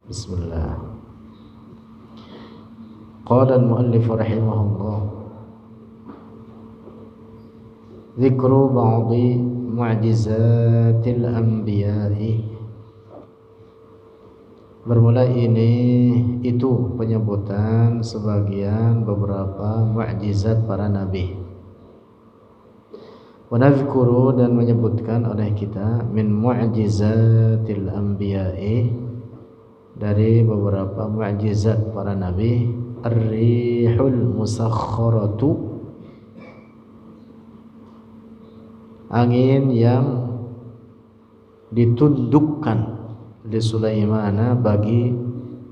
Bismillah. Qala al-muallif rahimahullah, dzikru ba'dhi mu'jizatil anbiya'i. Bermula ini itu penyebutan sebagian beberapa mukjizat para nabi. Wa nadhkuru, dan menyebutkan oleh kita, min mu'jizatil anbiya'i, dari beberapa mukjizat para nabi, ar-rihul musakhkharatu, angin yang ditundukkan li Sulaimana, bagi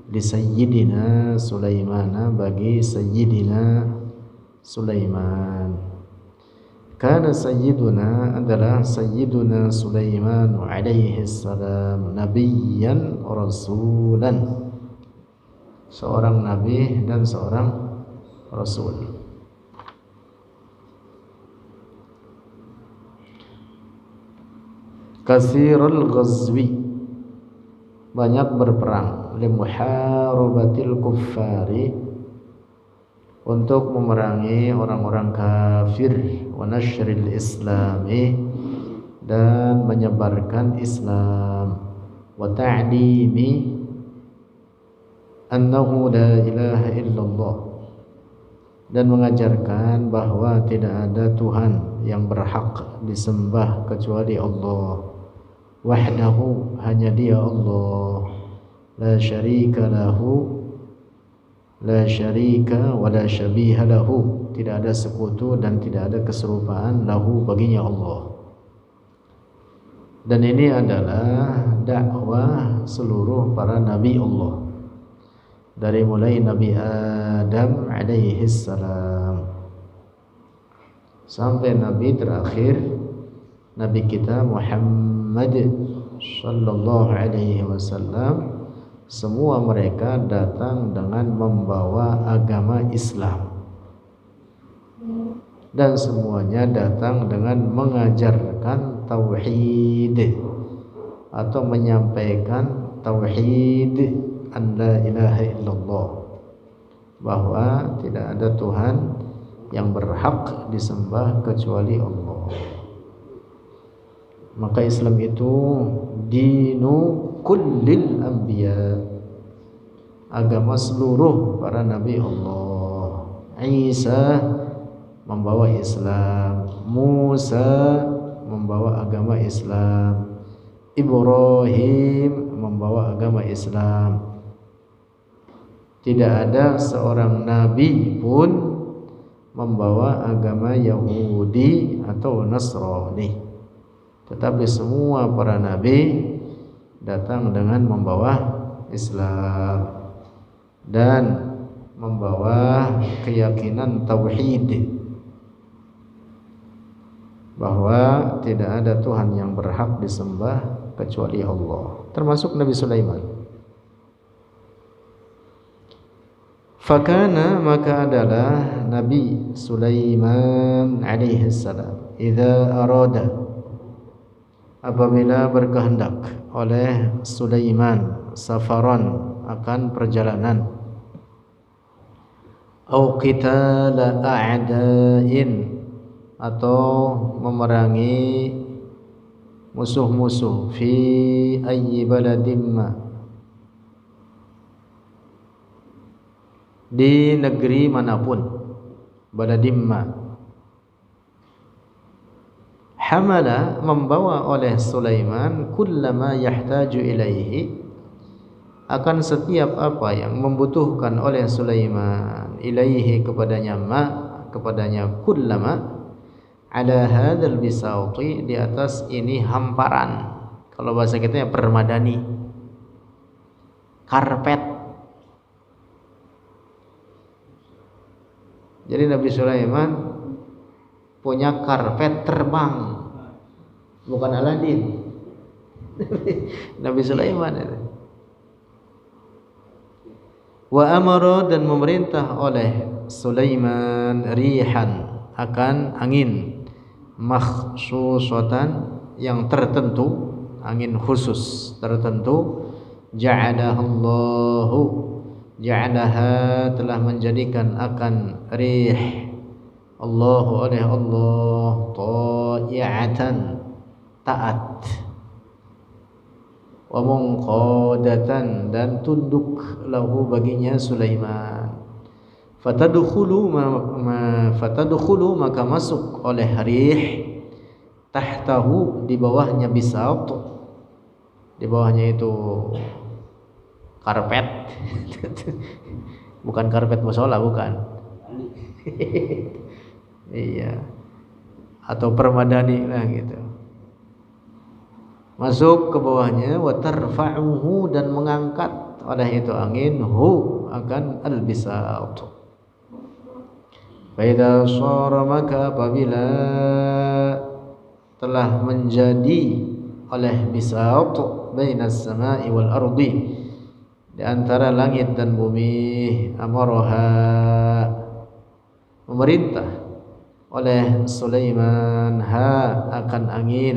di Sayyidina Sulaimana, bagi Sayyidina Sulaiman. Karena Sayyiduna adalah Sayyiduna Sulaiman alaihi salam nabiyyan rasulan, seorang nabi dan seorang rasul. Katsirul ghazwi, banyak berperang, limuharabatil kuffari, untuk memerangi orang-orang kafir, wa nashril islami, dan menyebarkan Islam, wa ta'limi annahu la ilaha illallah, dan mengajarkan bahwa tidak ada Tuhan yang berhak disembah kecuali Allah, wahdahu, hanya Dia Allah, la syarika lahu, la syarika wa la syabiha lahu, tidak ada sekutu dan tidak ada keserupaan, lahu, baginya Allah. Dan ini adalah dakwah seluruh para nabi Allah, dari mulai Nabi Adam alaihi salam sampai nabi terakhir, nabi kita Muhammad sallallahu alaihi wasallam. Semua mereka datang dengan membawa agama Islam, dan semuanya datang dengan mengajarkan tauhid atau menyampaikan tauhid, an la ilaha illallah, bahwa tidak ada Tuhan yang berhak disembah kecuali Allah. Maka Islam itu dinu kullil anbiya, agama seluruh para nabi Allah. Isa membawa Islam, Musa membawa agama Islam, Ibrahim membawa agama Islam. Tidak ada seorang nabi pun membawa agama Yahudi atau Nasrani, tetapi semua para nabi datang dengan membawa Islam dan membawa keyakinan tauhid, bahwa tidak ada Tuhan yang berhak disembah kecuali Allah, termasuk Nabi Sulaiman. Fakana, maka adalah Nabi Sulaiman alaihi salam, idza arada, apabila berkehendak oleh Sulaiman, safaran, akan perjalanan, au qitala a'da'in, atau memerangi musuh-musuh, fi ayyi baladimma, di negeri manapun, baladimma. Hamala, membawa oleh Sulaiman, kullama yahtaju ilaihi, akan setiap apa yang membutuhkan oleh Sulaiman, ilaihi, kepadanya, kepadanya, kullama, ala hadzal bisauti, di atas ini hamparan, kalau bahasa kita ya permadani, karpet. Jadi Nabi Sulaiman punya karpet terbang, bukan Aladin. Nabi Sulaiman itu. Wa amara, dan memerintah oleh Sulaiman, rihan, akan angin, makhsusatan, yang tertentu, angin khusus tertentu, ja'alahallahu, ja'alaha telah menjadikan akan rih Allahu oleh Allah ta'i'atan taat, wa munqadatan dan tunduk lahu baginya Sulaiman. Fatadkhulu maka masuk oleh rih tahtahu di bawahnya bisat, di bawahnya itu karpet bukan karpet musola, bukan iya, atau permadani lah gitu, masuk ke bawahnya. Wa tarfa'uhu dan mengangkat oleh itu angin hu akan al-bisat. Fa idza shara maka apabila telah menjadi oleh bisat bainas sama'i wal ardi, di antara langit dan bumi, amaraha memerintah oleh Sulaiman ha akan angin,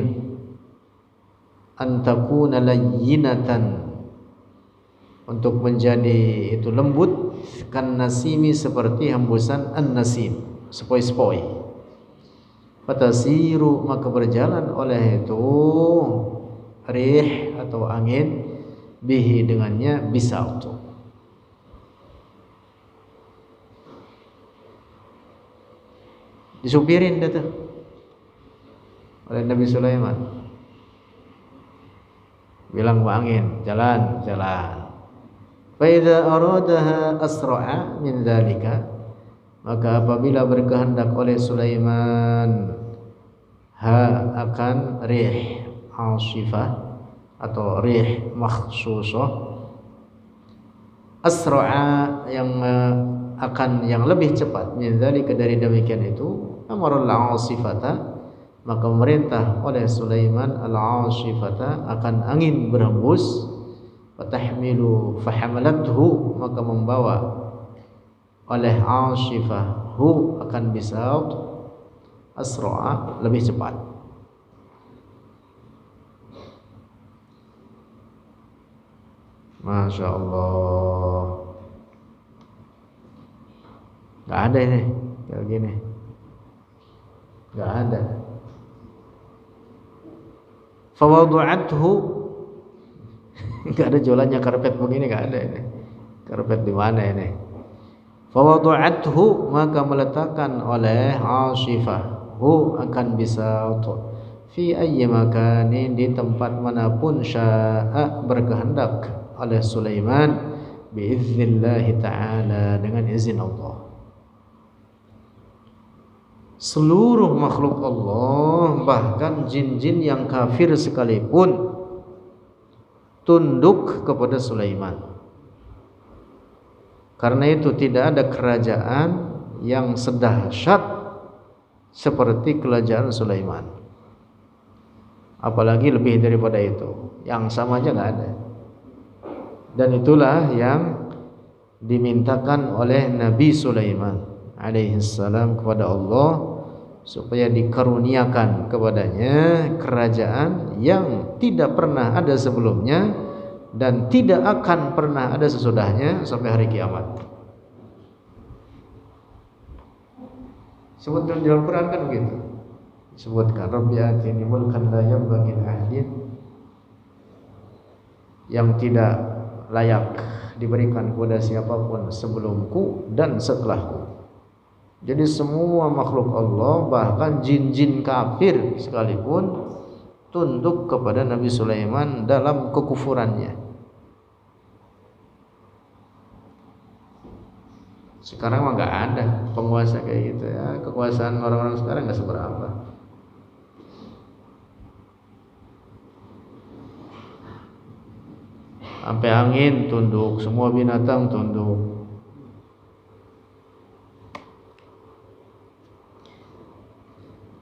antakuna layyinatan untuk menjadi itu lembut, kan nasimi seperti hembusan an-nasim, sepoi-sepoi. Fatasiru maka berjalan oleh itu rih atau angin bihi dengannya bisat. Disupirin dia tuh oleh Nabi Sulaiman, bilang ke angin jalan jalan. Fa idza aradaha asra'a min dzalika, maka apabila berkehendak oleh Sulaiman ha akan rih asifah atau rih makhsusah, asra'a yang akan yang lebih cepat, min dzalika dari demikian itu, amarul asifata maka memerintah oleh Sulaiman al-asifata akan angin berhembus, fatahmilu fahamalathu maka membawa oleh asifah hu akan bisat, asra'a lebih cepat. Masya Allah, nggak ada ini kayak gini, nggak ada. Fawadu'athu, nggak ada jualannya karpet begini, nggak ada ini. Karpet di mana ini? Fawadu'athu maka meletakkan oleh asifah hu akan bisat fi ayyi makanin di tempat manapun sya'a berkehendak oleh Sulaiman biiznillah ta'ala dengan izin Allah. Seluruh makhluk Allah, bahkan jin-jin yang kafir sekalipun, tunduk kepada Sulaiman. Karena itu tidak ada kerajaan yang sedahsyat seperti kerajaan Sulaiman. Apalagi lebih daripada itu, yang sama aja nggak ada. Dan itulah yang dimintakan oleh Nabi Sulaiman alaihissalam kepada Allah, supaya dikaruniakan kepadanya kerajaan yang tidak pernah ada sebelumnya dan tidak akan pernah ada sesudahnya sampai hari kiamat. Sebutkan di Al-Quran kan begitu, sebutkan Rabbi atini mulkan la yanbaghi li ahadin, yang tidak layak diberikan kepada siapapun sebelumku dan setelahku. Jadi semua makhluk Allah, bahkan jin-jin kafir sekalipun, tunduk kepada Nabi Sulaiman dalam kekufurannya. Sekarang mah nggak ada penguasa kayak gitu ya. Kekuasaan orang-orang sekarang nggak seberapa. Sampai angin tunduk, semua binatang tunduk.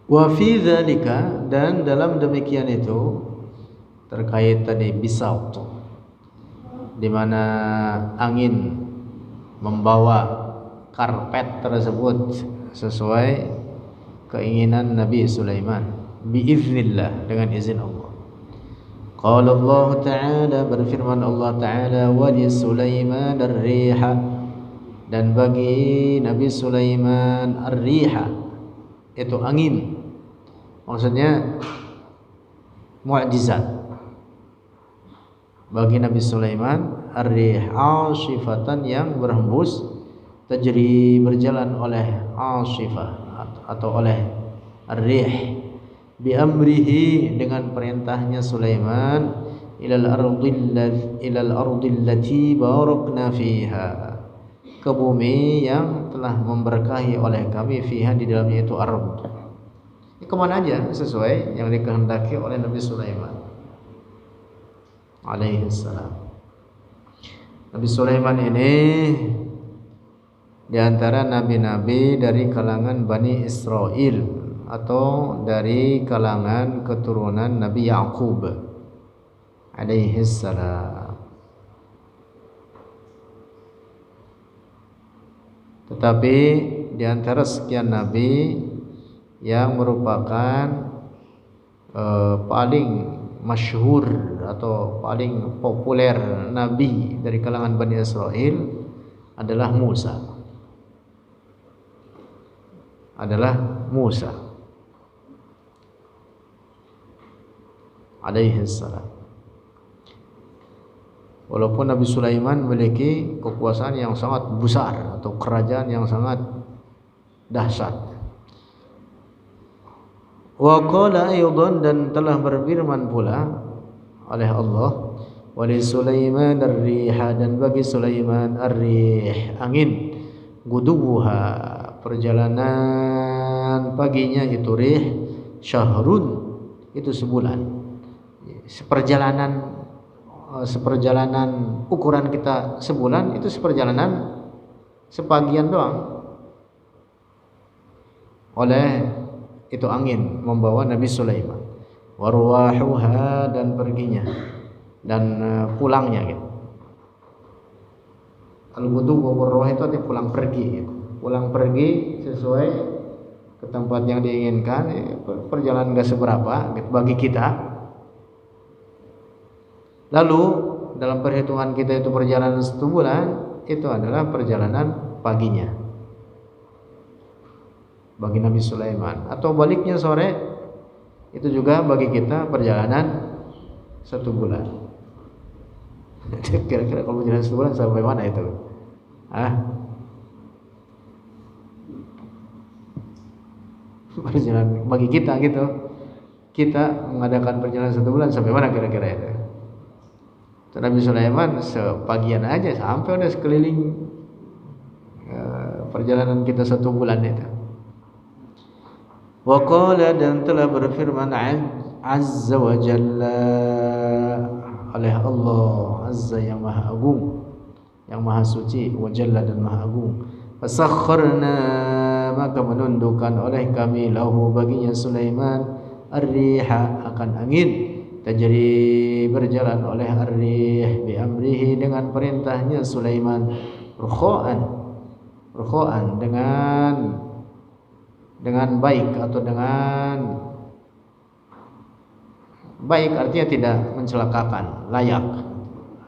Wa fi dzalika, dan dalam demikian itu terkait tadi bisat, di mana angin membawa karpet tersebut sesuai keinginan Nabi Sulaiman biiznillah dengan izin Allah. Qala Allah Ta'ala, berfirman Allah Ta'ala, wa li Sulaiman ar-riha, dan bagi Nabi Sulaiman ar-riha, itu angin, maksudnya mukjizat. Bagi Nabi Sulaiman ar-rih, asifatan, yang berhembus, tajri, berjalan oleh asifah atau oleh ar-rih, bi amrihi, dengan perintahnya Sulaiman, ilal ardi allati barakna fiha, ke bumi yang telah memberkahi oleh kami, fiha, di dalamnya itu ard. Ini kemana aja sesuai yang dikehendaki oleh Nabi Sulaiman alaihi salam. Nabi Sulaiman ini di antara nabi-nabi dari kalangan Bani Israel atau dari kalangan keturunan Nabi Yaqub alaihi salam. Tetapi di antara sekian nabi yang merupakan paling masyhur atau paling populer nabi dari kalangan Bani Israel adalah Musa. Alaihi salam. Walaupun Nabi Sulaiman memiliki kekuasaan yang sangat besar atau kerajaan yang sangat dahsyat. Wa qala aydan, dan telah berfirman pula oleh Allah, wa li Sulaiman ar-riha, dan bagi Sulaiman ar-rih, angin, guduha, perjalanan paginya itu rih, syahrun, itu sebulan. Seperjalanan ukuran kita sebulan, itu seperjalanan sepagian doang. Oleh itu angin membawa Nabi Sulaiman, warwahuha, dan perginya dan pulangnya gitu. Al-ghudu wa warwah itu artinya pulang pergi gitu. Pulang pergi sesuai ke tempat yang diinginkan, perjalanan enggak seberapa gitu bagi kita. Lalu dalam perhitungan kita itu perjalanan 1 bulan, itu adalah perjalanan paginya bagi Nabi Sulaiman, atau baliknya sore, itu juga bagi kita perjalanan 1 bulan. Kira-kira kalau perjalanan 1 bulan sampai mana itu? Perjalanan bagi kita gitu, kita mengadakan perjalanan 1 bulan sampai mana kira-kira itu? Nabi Sulaiman sepagian aja sampai udah sekeliling perjalanan kita 1 bulan itu. Wa qala, dan telah berfirman azza wa jalla oleh Allah, azza yang maha agung, yang maha suci, wa jalla, dan maha agung. Fasakharna, maka menundukkan oleh kami, lahu, baginya Sulaiman, ar-riha, akan angin, tajri, berjalan oleh ar-rih, bi amrihi, dengan perintahnya Sulaiman, rukhaan, dengan baik atau dengan baik, artinya tidak mencelakakan, layak,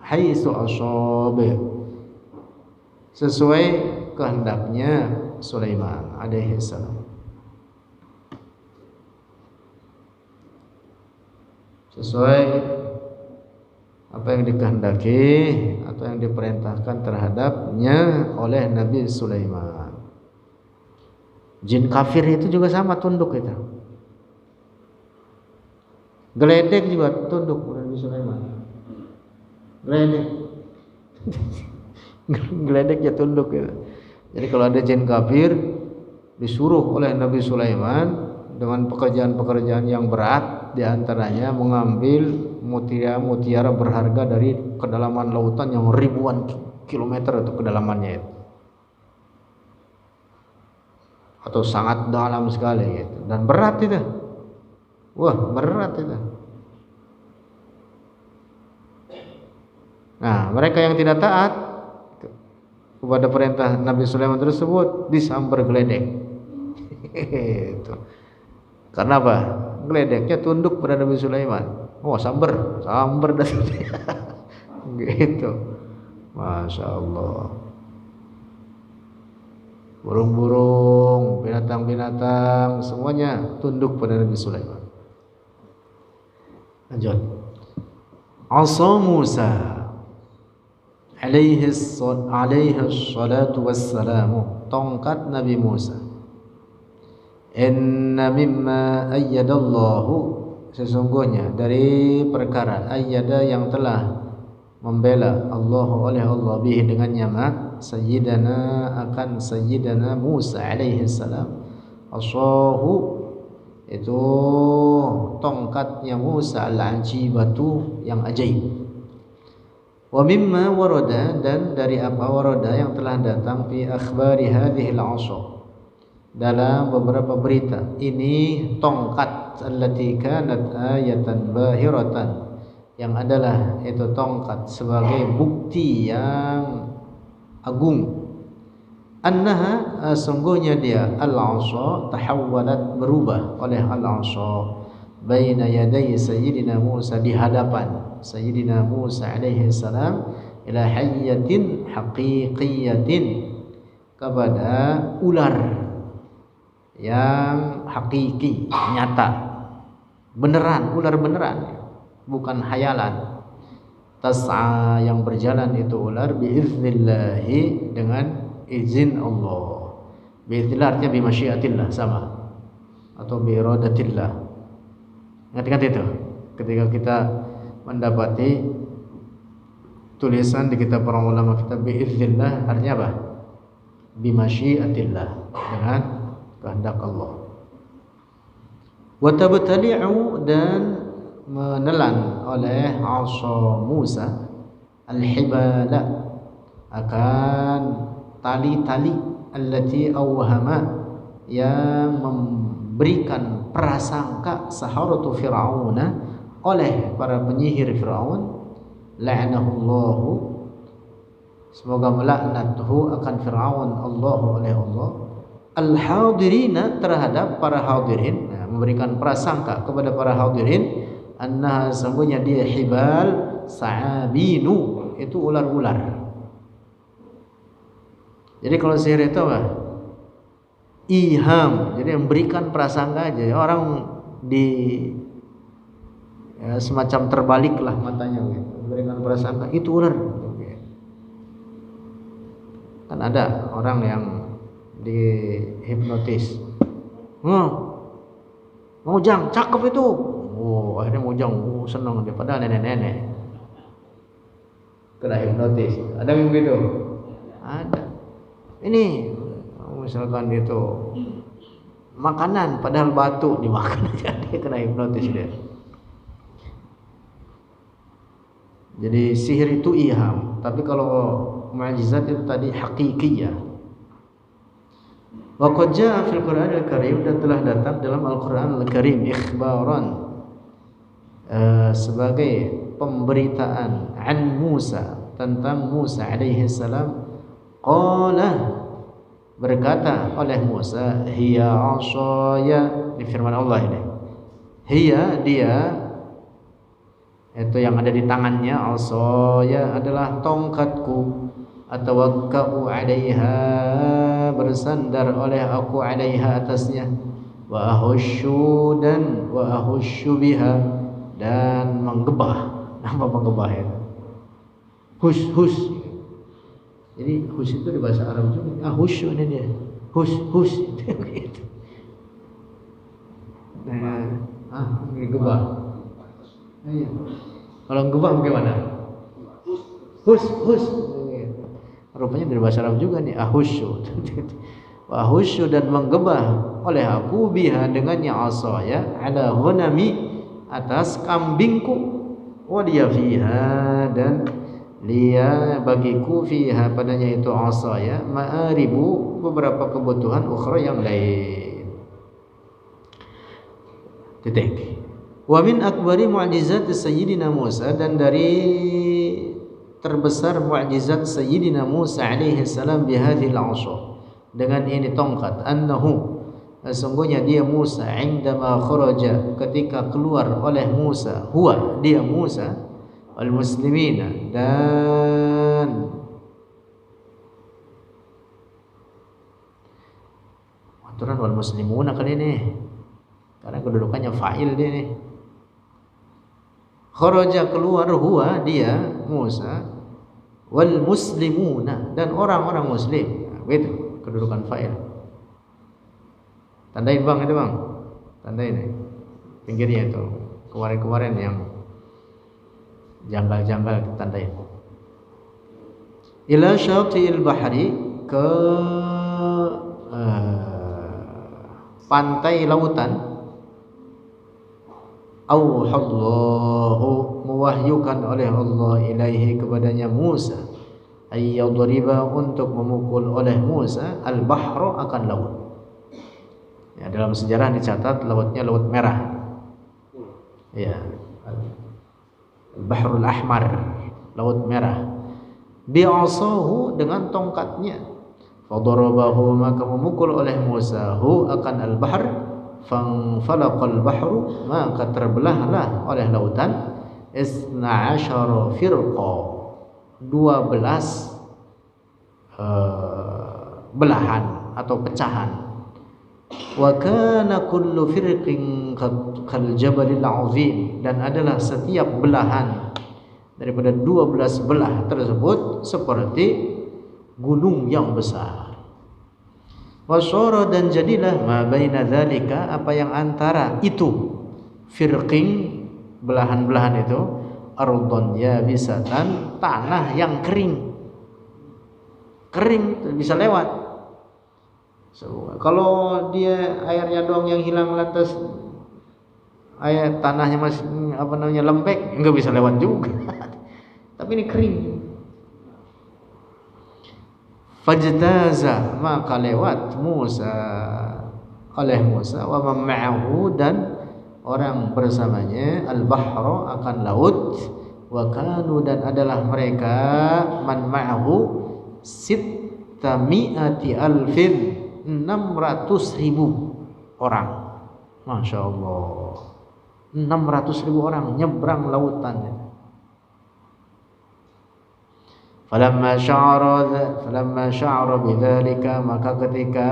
haitsu asabe, sesuai kehendaknya Sulaiman alaihi salam, sesuai apa yang dikehendaki atau yang diperintahkan terhadapnya oleh Nabi Sulaiman. Jin kafir itu juga sama, tunduk itu. Geledek juga tunduk Nabi Sulaiman. Geledek ya tunduk gitu. Jadi kalau ada jin kafir disuruh oleh Nabi Sulaiman dengan pekerjaan-pekerjaan yang berat, diantaranya mengambil mutiara berharga dari kedalaman lautan yang ribuan kilometer itu kedalamannya itu, atau sangat dalam sekali gitu, dan berat itu. Berat itu. Nah, mereka yang tidak taat kepada perintah Nabi Sulaiman tersebut disambar geledek. Itu. Karena apa? Geledeknya tunduk pada Nabi Sulaiman. Oh, samber dah gitu. Masya Allah. Burung-burung, binatang-binatang, semuanya tunduk pada Nabi Sulaiman. Lanjut. Asa Musa alaihi salatu wassalamu, tongkat Nabi Musa. Inna mimma ayyadallahu, sesungguhnya dari perkara ayyada yang telah membela Allah oleh Allah bihi dengannya sayyidana akan sayyidana Musa alaihi salam, asahu itu tongkatnya Musa al-ajibatu yang ajaib. Wa mimma warada, dan dari apa warada yang telah datang fi akhbari hadhihi al-'asa, dalam beberapa berita ini tongkat allati kanat ayatan bahiratan, yang adalah itu tongkat sebagai bukti yang agung. Annaha, sungguhnya dia al-'asa tahawwalat, berubah oleh al-'asa baina yaday sayyidina Musa, di hadapan sayyidina Musa alaihi salam, ila hayyatin haqiqiyatin, kepada ular yang hakiki, nyata, beneran, ular beneran, bukan hayalan. Tas'a, yang berjalan itu ular, biiznillahi, dengan izin Allah. Biiznillah artinya bimasyiatillah, sama, atau biiradatillah. Ingat-ingat itu ketika kita mendapati tulisan di kitab para ulama kita biiznillah, artinya apa? Bimasyiatillah, dengan kehendak Allah. Wa tabtali'u, dan menelan oleh 'asa Musa al-hibala, akan tali-tali, allati awhama, yang memberikan prasangka, saharatu fir'auna, oleh para penyihir Fir'aun, la'anahullahu, semoga melaknathu akan Fir'aun Allah oleh Allah, al-hadirina, terhadap para hadirin, memberikan prasangka kepada para hadirin, annaha, sesungguhnya dia hibal sa'abinu, itu ular-ular. Jadi kalau sihir itu apa? Iham, jadi memberikan prasangka aja. Orang di semacam terbaliklah matanya gitu, memberikan prasangka itu ular. Kan ada orang yang dihipnotis. Mojang, cakep itu. Oh, akhirnya Mojang senang dia, padahal nenek-nenek kena hipnotis. Ada yang begitu? Ada. Ini misalkan itu makanan, padahal batu dimakan aja, dia kena hipnotis dia. Jadi sihir itu iham, tapi kalau mukjizat itu tadi hakikiyah. Wa qad jaa fil Qur'anil Karim, dan telah datang dalam Al-Qur'an Al-Karim ikhbaran, sebagai pemberitaan, an Musa, tentang Musa alaihi salam, qala, berkata oleh Musa, hiya 'asaya, di firman Allah ini, hiya, dia, itu yang ada di tangannya, 'asaya adalah tongkatku, atawakka'u 'alaiha, bersandar oleh aku 'alaiha, atasnya, wa ahusyu, dan wa ahusyu biha, dan menggebah. Apa menggebah itu? Hus. Jadi hus itu di bahasa Arab juga. Husyu ini dia. Hus gitu. Gebah. Iya. Kalau gebah bagaimana? Hus. Rupanya dari bahasa Arab juga nih, ahusyu. Ahusyu, dan menggebah oleh aku, biha, dengannya, asaya, ala ghanami, atas kambingku, wa dia fiha, dan dia bagiku, fiha, padanya itu asaya, ma'aribu, beberapa kebutuhan ukhra yang lain. Titik. Wa min akbari mu'jizat Sayyidina Musa, dan dari terbesar mu'jizat Sayyidina Musa alaihi salam bihadhil 'asha, dengan ini tongkat, annahu, sesungguhnya dia Musa indama kharaja ketika keluar oleh Musa huwa dia Musa wal muslimina dan aturan wal muslimuna kali ini karena kedudukannya fa'il dia nih. Kharaja keluar huwa dia Musa wal muslimuna dan orang-orang muslim. Nah, begitu kedudukan fa'il. Tandain bang itu bang, tandain nih pinggirnya itu kemarin-kemarin yang janggal-janggal tandain. Ila syati'il bahri ke pantai lautan. Auhallahu mewahyukan oleh Allah ilaihi kepadanya Musa ayyadriba untuk memukul oleh Musa al-bahra akan laut. Ya, dalam sejarah dicatat lautnya laut merah. Ya. Al-Bahrul Ahmar, laut merah. Bi'asahu dengan tongkatnya. Fadarabahu maka memukul oleh Musa hu akan al-bahr fanfalaqal bahru maka terbelahlah oleh lautan 12 firqa 12 belahan atau pecahan. Wa kana kullu firqin kal jabalil azim dan adalah setiap belahan daripada 12 belah tersebut seperti gunung yang besar. Wasyara dan jadilah ma baina dzalika apa yang antara itu firqin belahan-belahan itu ardon yabisatan tanah yang kering bisa lewat. So, kalau dia airnya doang yang hilang lantas air tanahnya masih lembek enggak bisa lewat juga. Tapi ini kering. Fajtaza maka lewat Musa oleh Musa wa man ma'ahu dan orang bersamanya al-bahra akan laut wa kanu dan adalah mereka man ma'ahu sittami'ati alfin 600.000 orang. Masya Allah 600.000 orang nyebrang lautan. Falamma sya'ara bidzalika maka ketika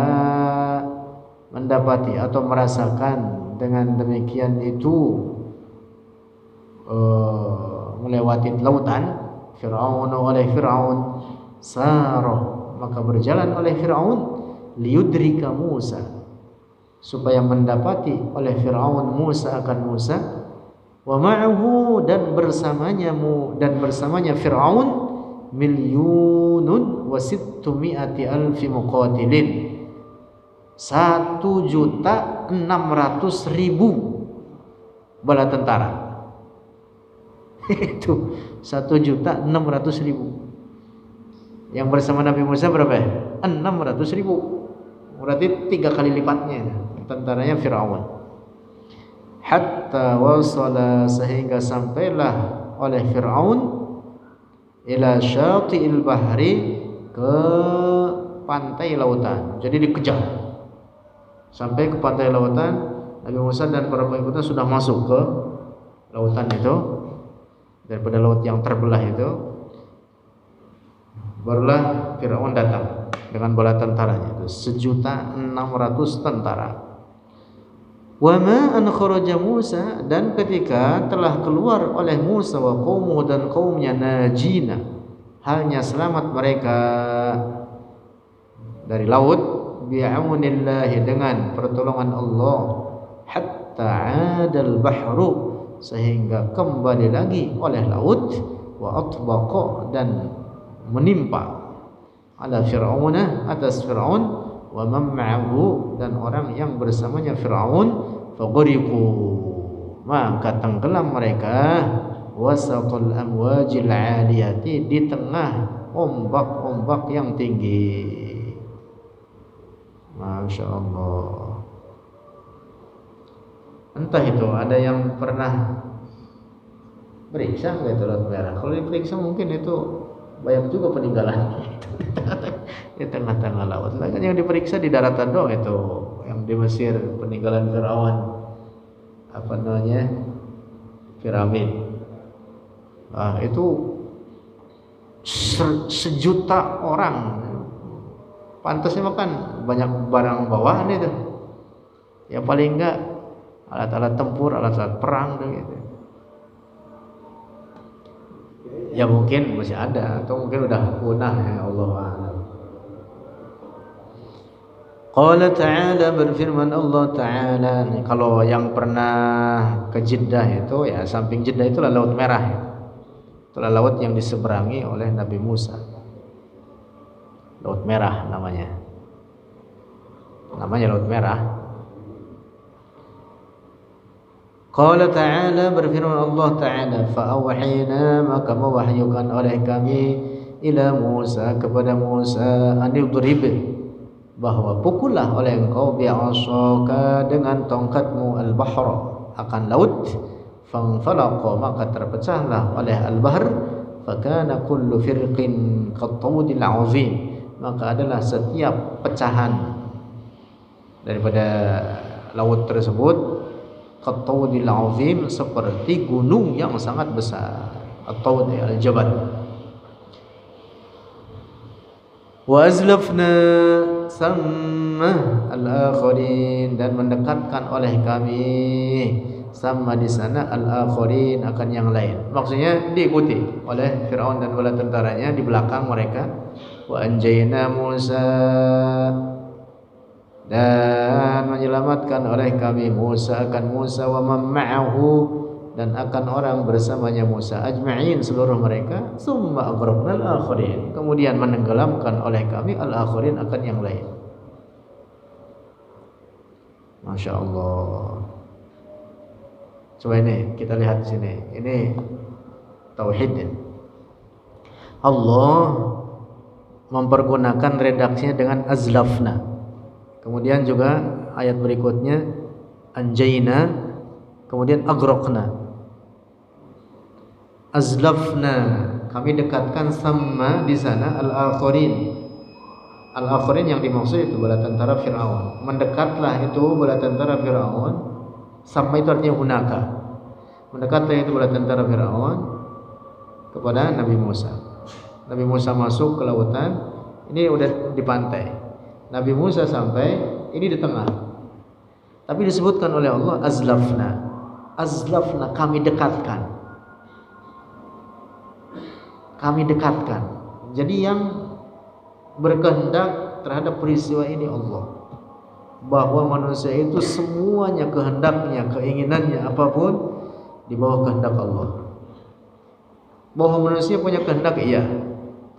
mendapati atau merasakan dengan demikian itu melewati lautan Fir'aun oleh Fir'aun sarah maka berjalan oleh Fir'aun liyudrika Musa supaya mendapati oleh Fir'aun Musa akan Musa wa ma'ahu dan bersamanya Fir'aun milyunun wa sittumi'ati alfi muqatilin 1.600.000 bala tentara. Itu 1.600.000. Yang bersama Nabi Musa berapa ya? 600.000. Berarti 3 kali lipatnya tentaranya Fir'aun. Hatta wasala sehingga sampailah oleh Fir'aun ila syati'il bahri ke pantai lautan. Jadi dikejar sampai ke pantai lautan. Nabi Musa dan para pengikutnya sudah masuk ke lautan itu daripada laut yang terbelah itu. Barulah Fir'aun datang dengan bala tentaranya itu 1.600.000 tentara. Wa ma an kharaja Musa dan ketika telah keluar oleh Musa wa qaumuhu dan kaumnya najina hanya selamat mereka dari laut bi'aunillahi dengan pertolongan Allah hatta 'adal bahru sehingga kembali lagi oleh laut wa atbaqa dan menimpa ala fir'auna atas Fir'aun wa man ma'ahu dan orang yang bersamanya Fir'aun faghriqu maka tenggelam mereka wasatul amwajil 'aliyati di tengah ombak-ombak yang tinggi. Masya Allah. Entah itu ada yang pernah periksa nggak itu laut merah? Kalau diperiksa mungkin itu banyak juga peninggalan di tengah-tengah laut. Kan yang diperiksa di daratan doang itu, yang yang di Mesir peninggalan Firaun, apa namanya, piramid. Itu sejuta orang, pantasnya makan banyak barang bawaan itu. Ya paling enggak alat-alat tempur, alat-alat perang gitu. Ya mungkin masih ada atau mungkin udah punah, ya Allah a'lam. Qala ta'ala, berfirman Allah Ta'ala. Kalau yang pernah ke Jeddah itu, ya samping Jeddah itulah Laut Merah. Itulah laut yang diseberangi oleh Nabi Musa. Laut Merah namanya. Namanya Laut Merah. Qala ta'ala, berfirman Allah Ta'ala, fa'awhayna, maka mewahyukan oleh kami ila Musa, kepada Musa, anidrib, bahwa pukullah oleh engkau bi'asaka, dengan tongkatmu, al-bahra, akan laut. Fanfalaqa, maka terpecahlah oleh al-bahr. Fakana kullu firqin qattawdil azim, maka adalah setiap pecahan daripada laut tersebut qattawdil azim, seperti gunung yang sangat besar. At-tawd al-jabal. Wa azlafna samma al-akhirin, dan mendekatkan oleh kami sama di sana al-akhirin, akan yang lain. Maksudnya diikuti oleh Firaun dan bala tentaranya di belakang mereka. Wa anjayna Musa, dan menyelamatkan oleh kami Musa, akan Musa, wa man ma'ahu, dan akan orang bersamanya Musa, ajma'in, seluruh mereka. Summa aghraqna al-akhirin, kemudian menenggelamkan oleh kami al-akhirin, akan yang lain. Masya Allah. Coba ini kita lihat di sini. Ini tauhid. Allah mempergunakan redaksinya dengan azlafna. Kemudian juga ayat berikutnya anjayna, kemudian agrokna. Azlafna, kami dekatkan, sama di sana al-akhirin. Al-akhirin yang dimaksud itu bala tentara Firaun. Mendekatlah itu bala tentara Firaun. Sama itu artinya hunaka. Mendekatlah itu bala tentara Firaun kepada Nabi Musa. Nabi Musa masuk ke lautan. Ini udah di pantai. Nabi Musa sampai, ini di tengah. Tapi disebutkan oleh Allah azlafna. Azlafna, kami dekatkan. Kami dekatkan. Jadi yang berkehendak terhadap peristiwa ini Allah. Bahwa manusia itu semuanya kehendaknya, keinginannya apapun di bawah kehendak Allah. Bahwa manusia punya kehendak, iya,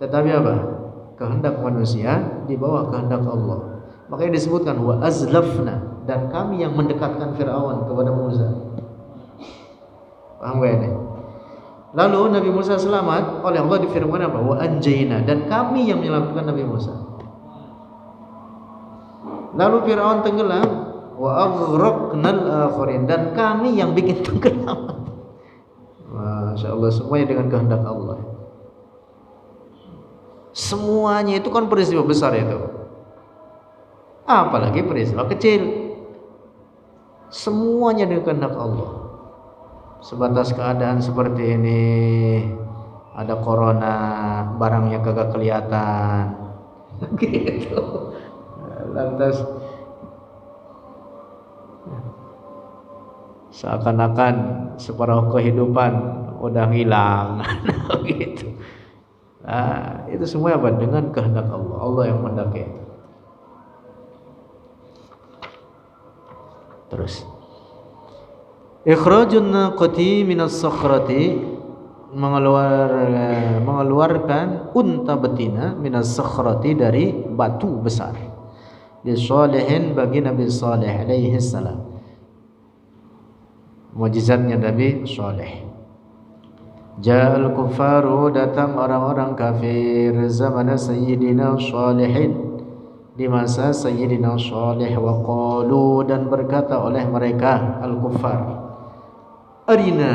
tetapi apa? Kehendak manusia di bawah kehendak Allah. Makanya disebutkan wa azlafna, dan kami yang mendekatkan Firaun kepada Musa. Paham gak ini? Lalu Nabi Musa selamat oleh Allah, difirman apa? Wa anjayna, dan kami yang menyelamatkan Nabi Musa. Lalu Firaun tenggelam, wa aghraqnal akhirin, dan kami yang bikin tenggelam. Masya Allah, semuanya dengan kehendak Allah. Semuanya itu kan peristiwa besar itu. Apalagi peristiwa kecil. Semuanya dengan kehendak Allah. Sebatas keadaan seperti ini, ada corona, barangnya kagak kelihatan. Gitu. Lantas seakan-akan separuh kehidupan udah hilang. Gitu. Nah, itu semua apa? Dengan kehendak Allah. Allah yang mendaki. Terus ikhrajun naqati minas sakhrati, mengeluarkan unta betina minas sakhrati, dari batu besar. Disalihin, bagi Nabi Saleh alaihi salam. Mukjizatnya Nabi Saleh. Ja'al kufaru, datang orang-orang kafir zaman Sayyidina Salihin, di masa Sayyidina Saleh. Wa qalu, dan berkata oleh mereka al-kuffar, arina,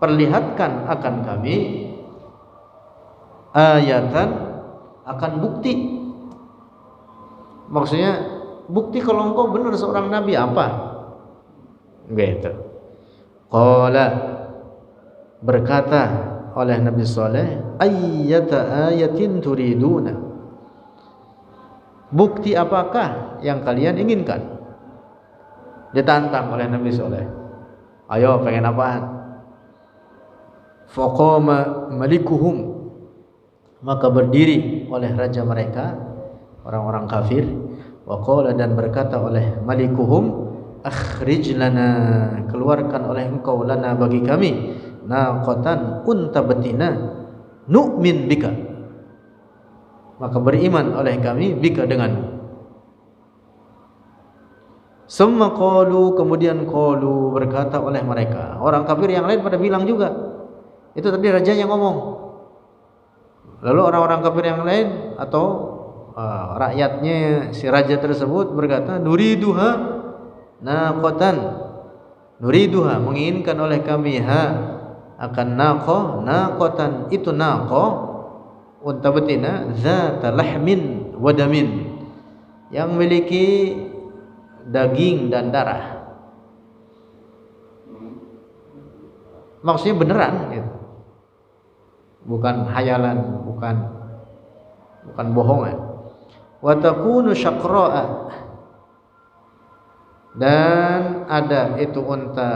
perlihatkan akan kami, ayatan, akan bukti. Maksudnya bukti kalau engkau benar seorang nabi apa? Gitu. Qala, berkata oleh Nabi Saleh, ayyata ayatin turiduna, bukti apakah yang kalian inginkan? Ditantang oleh Nabi Saleh, ayo pengen apaan? Faqama malikuhum, maka berdiri oleh raja mereka, orang-orang kafir, wa qala, dan berkata oleh malikuhum, akhrij lana, keluarkan oleh engkau, lana bagi kami, naqatan unta betina, nu'min bika, maka beriman oleh kami, bika denganmu. Summa qalu, kemudian qalu, berkata oleh mereka, orang kafir yang lain pada bilang juga, itu tadi raja yang ngomong. Lalu orang-orang kafir yang lain atau rakyatnya si raja tersebut berkata, nuriduha naqatan, nuriduha, menginginkan oleh kami, ha, akan naqah, naqatan, itu naqah, unta betina, zata lahmin wadamin, yang memiliki daging dan darah. Maksudnya beneran gitu. Bukan hayalan, bukan bohongan. Wa takunu syaqra'a, dan ada itu unta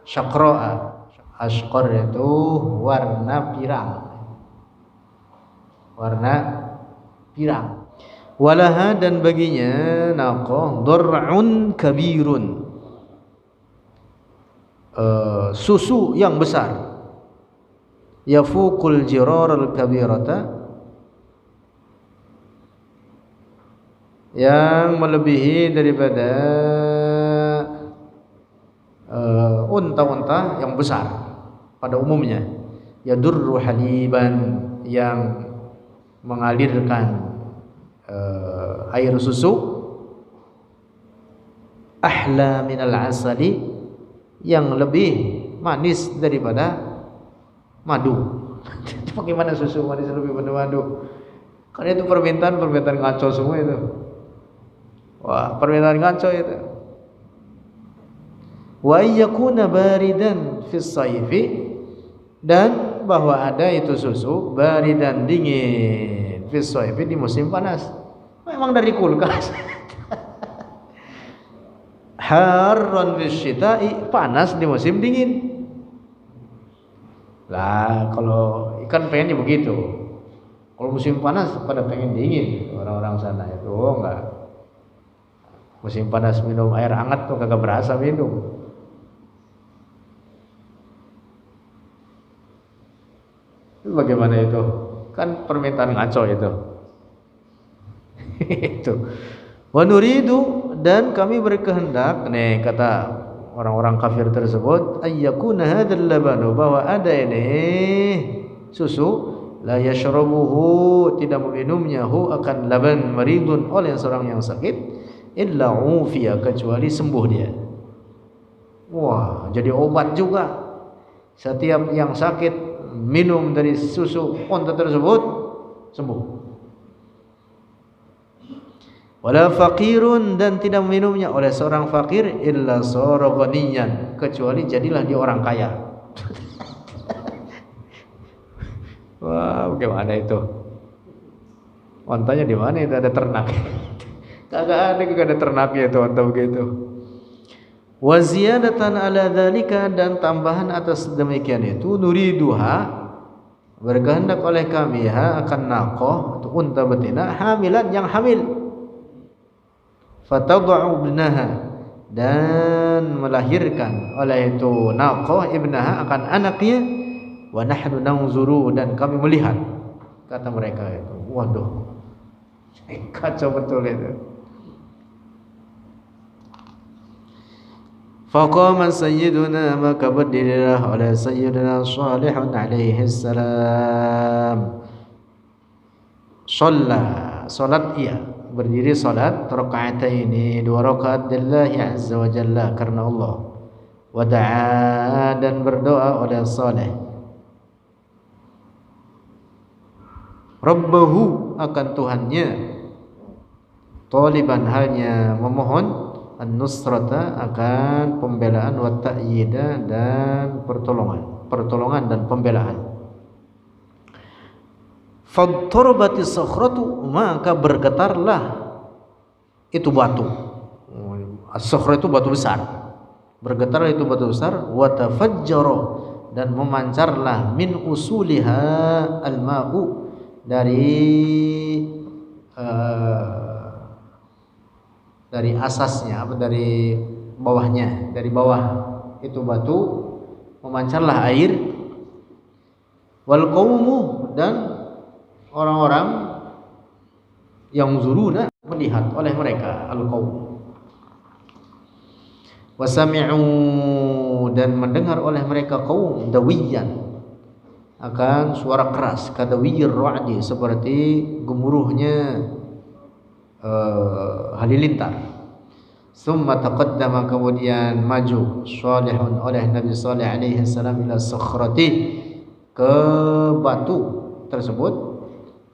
syaqra'a. Ashqar itu warna pirang. Warna pirang. Walaha, dan baginya naqah, dar'un kabirun, susu yang besar, yafuqul jirar al-kabirata, yang melebihi daripada unta-unta yang besar pada umumnya, yadurru haliban, yang mengalirkan air susu, ahla minal asali, yang lebih manis daripada madu. Bagaimana susu manis lebih daripada madu? Karena itu permintaan ngaco semua itu. Wah, permintaan ngaco itu. Wa yakuna baridan fis sayfi, dan bahwa ada itu susu baridan, dingin, fis sayfi, di musim panas. Memang dari kulkas. Harron fis syita'i, panas di musim dingin. Lah kalau ikan pengennya begitu. Kalau musim panas pada pengen dingin orang-orang sana itu. Oh enggak. Musim panas minum air hangat tuh kagak berasa minum. Bagaimana itu? Kan permintaan ngaco itu. Itu. Wa nuridu, dan kami berkehendak, nih kata orang-orang kafir tersebut, ayyakuna hadzal labanu, bahwa ada ini susu, la yashrabuhu, tidak meminumnya, hu akan laban, maridun, oleh seorang yang sakit, illa ufiya, kecuali sembuh dia. Wah, jadi obat juga. Setiap yang sakit minum dari susu unta tersebut sembuh. Wala faqirun, dan tidak minumnya oleh seorang fakir, illa sara ghaniyan, kecuali jadilah dia orang kaya. Wah, bagaimana itu? Ontanya di mana itu, ada ternak? Kagak ada ternaknya itu onta begitu. Wa ziyadatan ala dzalika, dan tambahan atas demikian itu, nuriduha, berkehendak oleh kami, ha, akan naqah, itu unta betina, hamilan, yang hamil, fatad'u ibnaha, dan melahirkan oleh itu naqah ibnaha, akan anaknya, wa nahnu nanzuru, dan kami melihat, kata mereka itu. Waduh, kacau betul itu. Faqama sayyiduna, maka berdirilah oleh sayyidina Salihun alaihi salam. Salat ia, berdiri salat rakaataini, 2 rakaat lillahi azza wa jalla, karena Allah. Wa da'a, dan berdoa oleh Saleh, Rabbahu, akan Tuhannya, taliban halnya memohon an-nusrata akan pembelaan wa ta'yida dan pertolongan dan pembelaan. Fadtarabatis sakhratu, maka bergetarlah itu batu. As-sakhra itu batu besar. Bergetar itu batu besar, wa tafajjara, dan memancarlah min usuliha al-ma'u, dari asasnya, dari bawahnya, dari bawah itu batu memancarlah air. Wal qaumu, dan orang-orang yang zuruna, melihat oleh mereka, al qaum. Wasami'u, dan mendengar oleh mereka kaum, dawiyan, akan suara keras, kadawiyir ra'di, seperti gemuruhnya halilintar. Summa taqaddama, kemudian maju salihun oleh Nabi Saleh alaihi salam ila sakhrati, ke batu tersebut.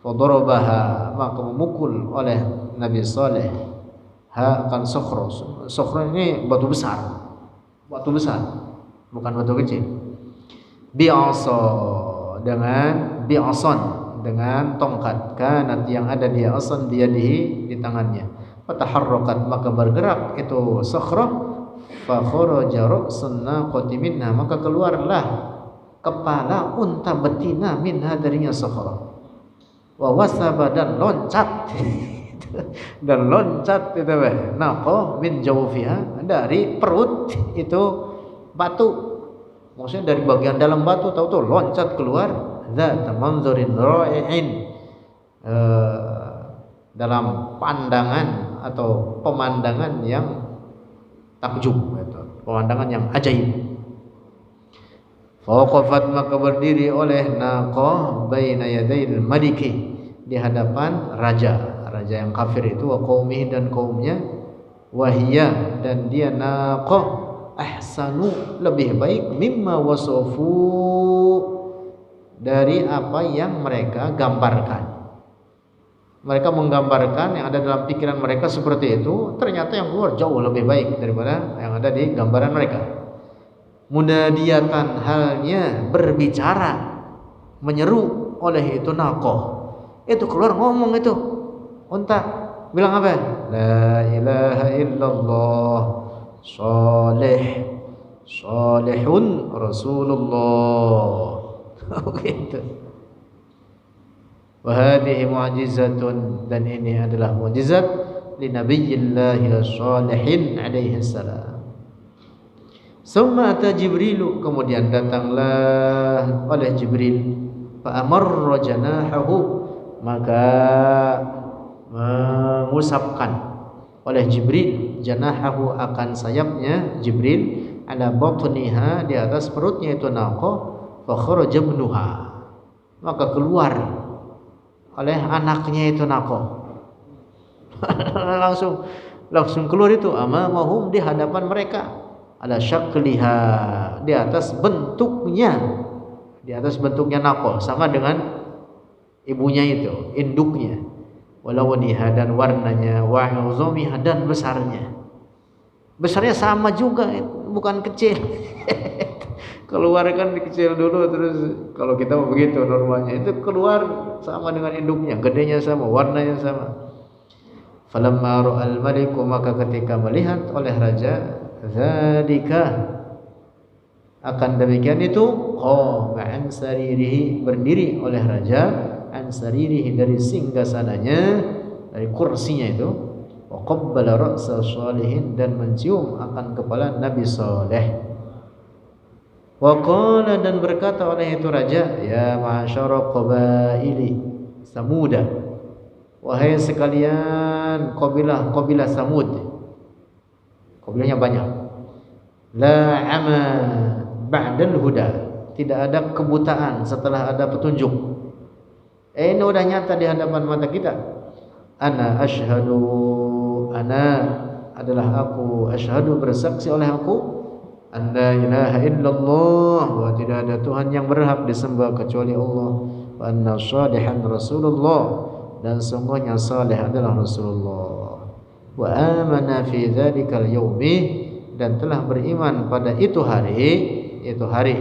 Fadarabaha, maka memukul oleh Nabi Saleh akan sakhra. Sakhra ini batu besar, bukan batu kecil. Bi'asa, dengan bi'asan, dengan tongkat, kanat yang ada di asan biyadihi, di tangannya. Fataharrakat, maka bergerak itu sakhra. Fa kharaja ra'sun naqati minha, maka keluarlah kepala unta betina minha, darinya sakhra. Wa wasaba, dan loncat itu naqa min jawfiha, dari perut itu batu, maksudnya dari bagian dalam batu, tahu tuh loncat keluar. Zat manzurin ra'i'in, dalam pandangan atau pemandangan yang takjub, pemandangan yang ajaib. Fawaqafat, maka berdiri oleh naqa baina yadayil maliki, di hadapan raja yang kafir itu, wa qaumihi, dan kaumnya. Wahiyya, dan dia naqa ahsanu, lebih baik, mimma wasofu, dari apa yang mereka gambarkan. Mereka menggambarkan yang ada dalam pikiran mereka seperti itu, ternyata yang keluar jauh lebih baik daripada yang ada di gambaran mereka. Munadiyatan, halnya berbicara, menyeru oleh itu naqa, itu keluar ngomong, itu unta bilang apa? La ilaha illallah, salihun Rasulullah. Begitu. Wa hadhihi mu'jizatun, dan ini adalah mukjizat li nabiyyillahi salihin alaihi salam. Summa ata Jibrilu, kemudian datanglah oleh Jibril. Fa amarra janahahu, maka mengusapkan oleh Jibril janahahu, akan sayapnya Jibril, ala batniha, di atas perutnya itu naqa. Fa kharaja ibnuha, maka keluar oleh anaknya itu naqa. langsung keluar itu, amamahum, di hadapan mereka, ala syakliha, di atas bentuknya naqa, sama dengan ibunya itu, induknya. Walawaniha, dan warnanya, wa uzumiha, dan besarnya sama juga, bukan kecil. Keluar kan kecil dulu, terus kalau kita begitu normalnya, itu keluar sama dengan induknya, gedenya sama, warnanya sama. Falamma ra'al maliku, maka ketika melihat oleh raja, zalika, akan demikian itu, qama an saririhi, berdiri oleh raja, an saririhi, dari singgasananya, dari kursinya itu. Wa qabbala ra'sa salihin, dan mencium akan kepala Nabi Saleh. Wa qala, dan berkata oleh itu raja, ya ma'asyara qabaili Samuda, wahai sekalian kabilah Samud, kabilahnya banyak. La ama ba'dal huda, tidak ada kebutaan setelah ada petunjuk. Ini udah nyata di hadapan mata kita. Ana asyhadu, ana adalah aku, asyhadu, bersaksi oleh aku, an la ilaha illallah, wa tidak ada Tuhan yang berhak disembah kecuali Allah, wa anna salihan Rasulullah, dan sungguhnya salih adalah Rasulullah. wa amana fi dzalikal yaumi, dan telah beriman pada itu hari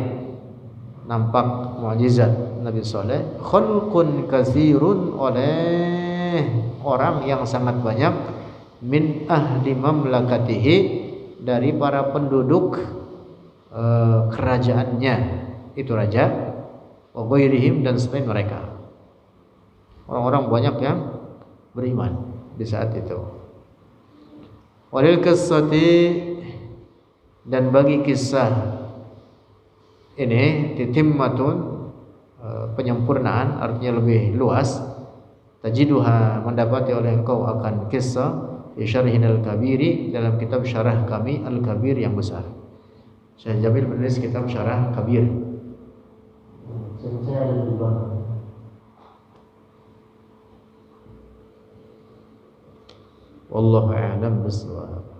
nampak mukjizat Nabi Saleh, khalqun katsirun, oleh orang yang sangat banyak, min ahli mamlakatihi, dari para penduduk kerajaannya, itu raja, wa ghairihim, dan selain mereka. Orang-orang banyak yang beriman di saat itu. Walil qissati, dan bagi kisah ini titimmatun, penyempurnaan, artinya lebih luas. Tajiduha, mendapati oleh engkau akan kisah fi syarhin al-kabiri, dalam kitab syarah kami al-kabir yang besar. Syekh Jamil menulis kitab syarah kabir. Saya ada di belakang. Wallahu a'lam bishawab.